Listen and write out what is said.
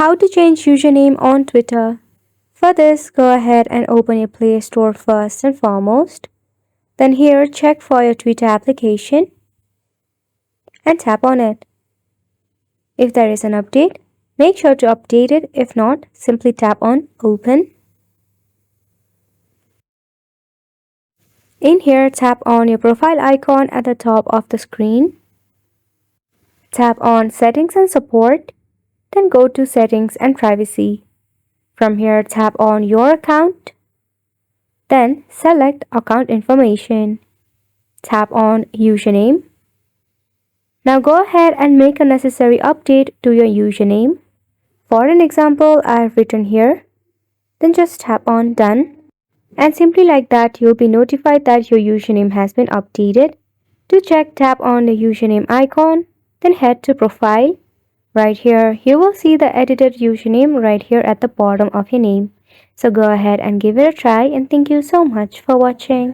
How to change username on Twitter. For this, go ahead and open your Play Store first and foremost. Then here, check for your Twitter application and tap on it. If there is an update, make sure to update it. If not, simply tap on Open. In here, tap on your profile icon at the top of the screen. Tap on Settings and Support. Then go to Settings and Privacy. From here, tap on Your Account. Then select Account Information. Tap on Username. Now go ahead and make a necessary update to your username. For an example, I have written here. Then just tap on Done. And simply like that, you'll be notified that your username has been updated. To check, tap on the username icon. Then head to Profile. Right here, you will see the edited username right here at the bottom of your name. So go ahead and give it a try, and thank you so much for watching.